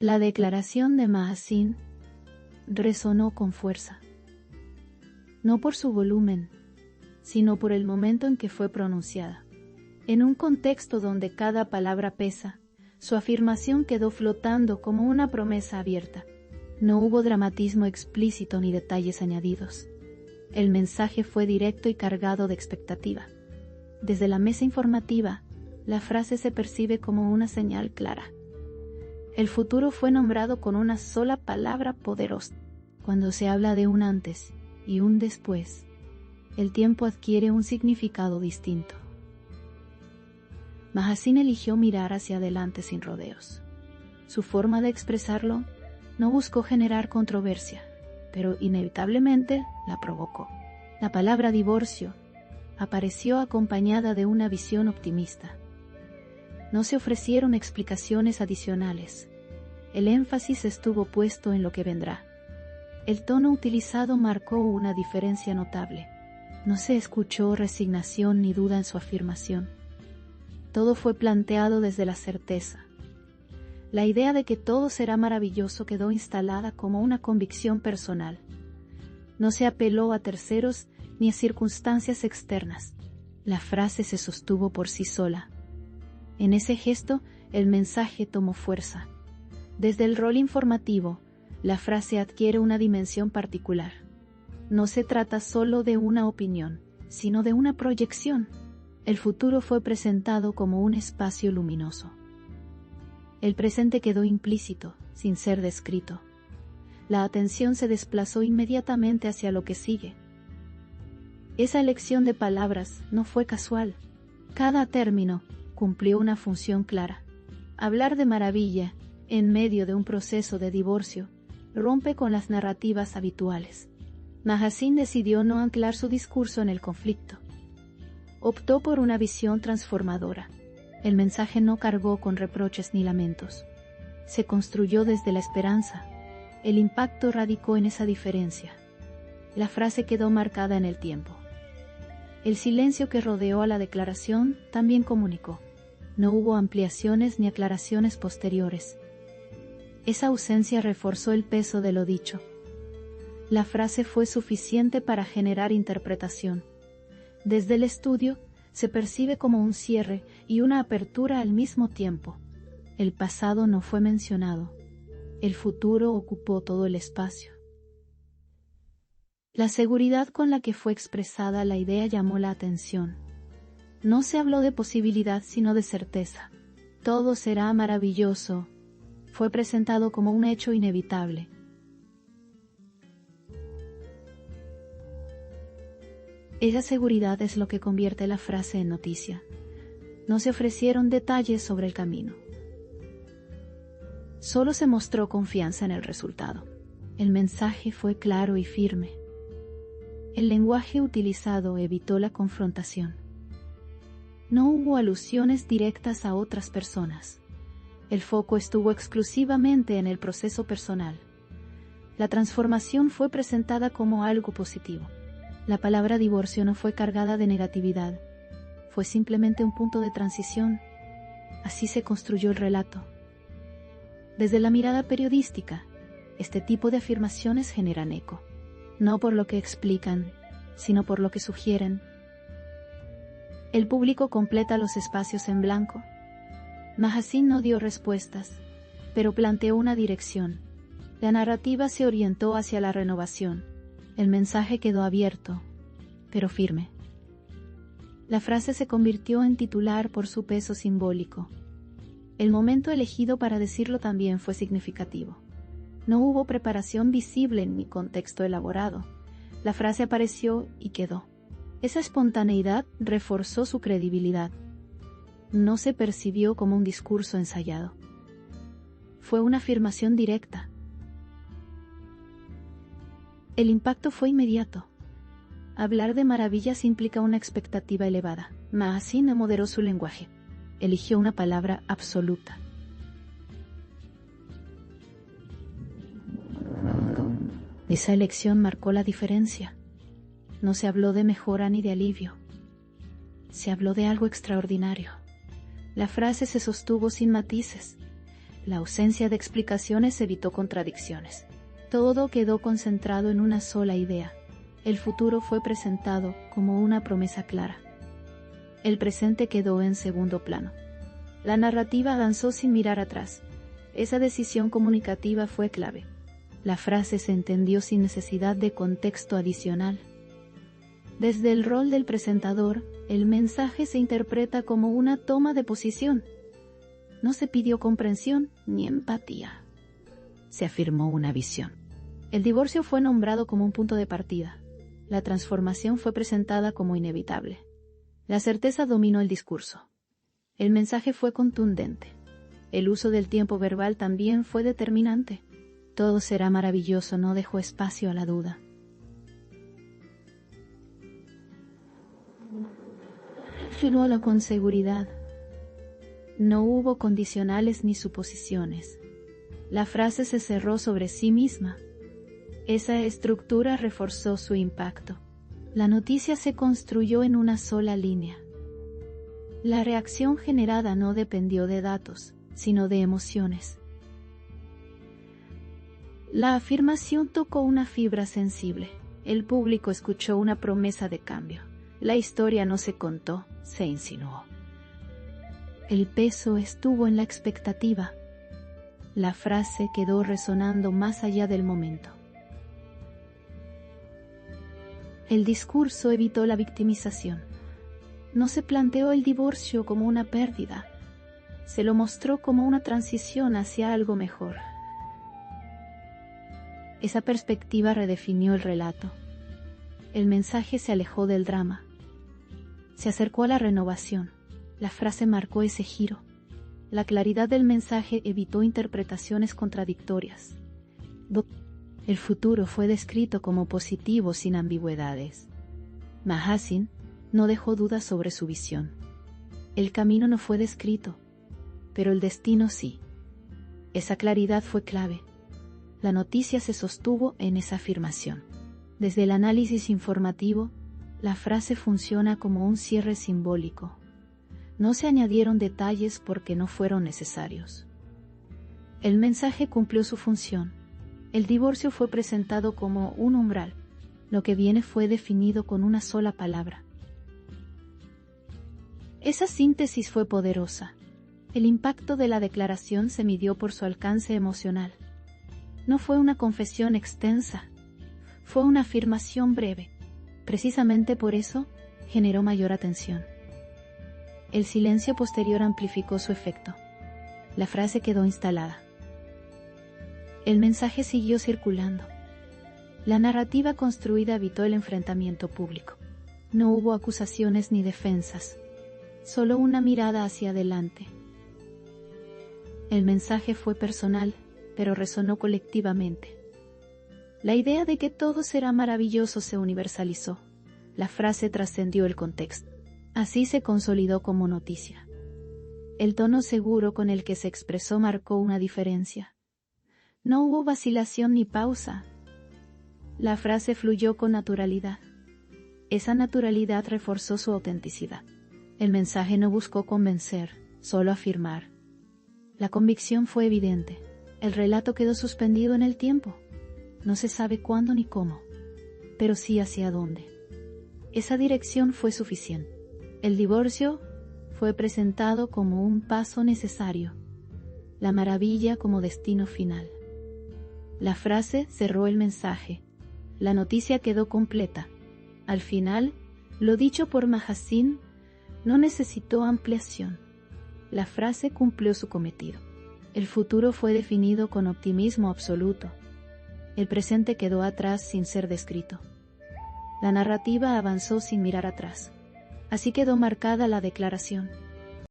La declaración de Mahasín resonó con fuerza, no por su volumen, sino por el momento en que fue pronunciada. En un contexto donde cada palabra pesa, su afirmación quedó flotando como una promesa abierta. No hubo dramatismo explícito ni detalles añadidos. El mensaje fue directo y cargado de expectativa. Desde la mesa informativa, la frase se percibe como una señal clara. El futuro fue nombrado con una sola palabra poderosa. Cuando se habla de un antes y un después, el tiempo adquiere un significado distinto. Mahasín eligió mirar hacia adelante sin rodeos. Su forma de expresarlo no buscó generar controversia, pero inevitablemente la provocó. La palabra divorcio apareció acompañada de una visión optimista. No se ofrecieron explicaciones adicionales. El énfasis estuvo puesto en lo que vendrá. El tono utilizado marcó una diferencia notable. No se escuchó resignación ni duda en su afirmación. Todo fue planteado desde la certeza. La idea de que todo será maravilloso quedó instalada como una convicción personal. No se apeló a terceros ni a circunstancias externas. La frase se sostuvo por sí sola. En ese gesto, el mensaje tomó fuerza. Desde el rol informativo, la frase adquiere una dimensión particular. No se trata solo de una opinión, sino de una proyección. El futuro fue presentado como un espacio luminoso. El presente quedó implícito, sin ser descrito. La atención se desplazó inmediatamente hacia lo que sigue. Esa elección de palabras no fue casual. Cada término cumplió una función clara. Hablar de maravilla, en medio de un proceso de divorcio, rompe con las narrativas habituales. Mahasín decidió no anclar su discurso en el conflicto. Optó por una visión transformadora. El mensaje no cargó con reproches ni lamentos. Se construyó desde la esperanza. El impacto radicó en esa diferencia. La frase quedó marcada en el tiempo. El silencio que rodeó a la declaración también comunicó. No hubo ampliaciones ni aclaraciones posteriores. Esa ausencia reforzó el peso de lo dicho. La frase fue suficiente para generar interpretación. Desde el estudio, se percibe como un cierre y una apertura al mismo tiempo. El pasado no fue mencionado. El futuro ocupó todo el espacio. La seguridad con la que fue expresada la idea llamó la atención. No se habló de posibilidad sino de certeza. Todo será maravilloso. Fue presentado como un hecho inevitable. Esa seguridad es lo que convierte la frase en noticia. No se ofrecieron detalles sobre el camino. Solo se mostró confianza en el resultado. El mensaje fue claro y firme. El lenguaje utilizado evitó la confrontación. No hubo alusiones directas a otras personas. El foco estuvo exclusivamente en el proceso personal. La transformación fue presentada como algo positivo. La palabra divorcio no fue cargada de negatividad. Fue simplemente un punto de transición. Así se construyó el relato. Desde la mirada periodística, este tipo de afirmaciones generan eco. No por lo que explican, sino por lo que sugieren. El público completa los espacios en blanco. Mahasín no dio respuestas, pero planteó una dirección. La narrativa se orientó hacia la renovación. El mensaje quedó abierto, pero firme. La frase se convirtió en titular por su peso simbólico. El momento elegido para decirlo también fue significativo. No hubo preparación visible ni contexto elaborado. La frase apareció y quedó. Esa espontaneidad reforzó su credibilidad. No se percibió como un discurso ensayado. Fue una afirmación directa. El impacto fue inmediato. Hablar de maravillas implica una expectativa elevada. Mahasín no moderó su lenguaje. Eligió una palabra absoluta. Esa elección marcó la diferencia. No se habló de mejora ni de alivio. Se habló de algo extraordinario. La frase se sostuvo sin matices. La ausencia de explicaciones evitó contradicciones. Todo quedó concentrado en una sola idea. El futuro fue presentado como una promesa clara. El presente quedó en segundo plano. La narrativa avanzó sin mirar atrás. Esa decisión comunicativa fue clave. La frase se entendió sin necesidad de contexto adicional. Desde el rol del presentador, el mensaje se interpreta como una toma de posición. No se pidió comprensión ni empatía. Se afirmó una visión. El divorcio fue nombrado como un punto de partida. La transformación fue presentada como inevitable. La certeza dominó el discurso. El mensaje fue contundente. El uso del tiempo verbal también fue determinante. Todo será maravilloso no dejó espacio a la duda. Firmólo con seguridad. No hubo condicionales ni suposiciones. La frase se cerró sobre sí misma. Esa estructura reforzó su impacto. La noticia se construyó en una sola línea. La reacción generada no dependió de datos, sino de emociones. La afirmación tocó una fibra sensible. El público escuchó una promesa de cambio. La historia no se contó, se insinuó. El peso estuvo en la expectativa. La frase quedó resonando más allá del momento. El discurso evitó la victimización. No se planteó el divorcio como una pérdida. Se lo mostró como una transición hacia algo mejor. Esa perspectiva redefinió el relato. El mensaje se alejó del drama. Se acercó a la renovación. La frase marcó ese giro. La claridad del mensaje evitó interpretaciones contradictorias. El futuro fue descrito como positivo sin ambigüedades. Mahassin no dejó dudas sobre su visión. El camino no fue descrito, pero el destino sí. Esa claridad fue clave. La noticia se sostuvo en esa afirmación. Desde el análisis informativo, la frase funciona como un cierre simbólico. No se añadieron detalles porque no fueron necesarios. El mensaje cumplió su función. El divorcio fue presentado como un umbral. Lo que viene fue definido con una sola palabra. Esa síntesis fue poderosa. El impacto de la declaración se midió por su alcance emocional. No fue una confesión extensa, fue una afirmación breve. Precisamente por eso, generó mayor atención. El silencio posterior amplificó su efecto. La frase quedó instalada. El mensaje siguió circulando. La narrativa construida evitó el enfrentamiento público. No hubo acusaciones ni defensas, solo una mirada hacia adelante. El mensaje fue personal, pero resonó colectivamente. La idea de que todo será maravilloso se universalizó. La frase trascendió el contexto. Así se consolidó como noticia. El tono seguro con el que se expresó marcó una diferencia. No hubo vacilación ni pausa. La frase fluyó con naturalidad. Esa naturalidad reforzó su autenticidad. El mensaje no buscó convencer, solo afirmar. La convicción fue evidente. El relato quedó suspendido en el tiempo. No se sabe cuándo ni cómo, pero sí hacia dónde. Esa dirección fue suficiente. El divorcio fue presentado como un paso necesario, la maravilla como destino final. La frase cerró el mensaje. La noticia quedó completa. Al final, lo dicho por Mahassin no necesitó ampliación. La frase cumplió su cometido. El futuro fue definido con optimismo absoluto. El presente quedó atrás sin ser descrito. La narrativa avanzó sin mirar atrás. Así quedó marcada la declaración.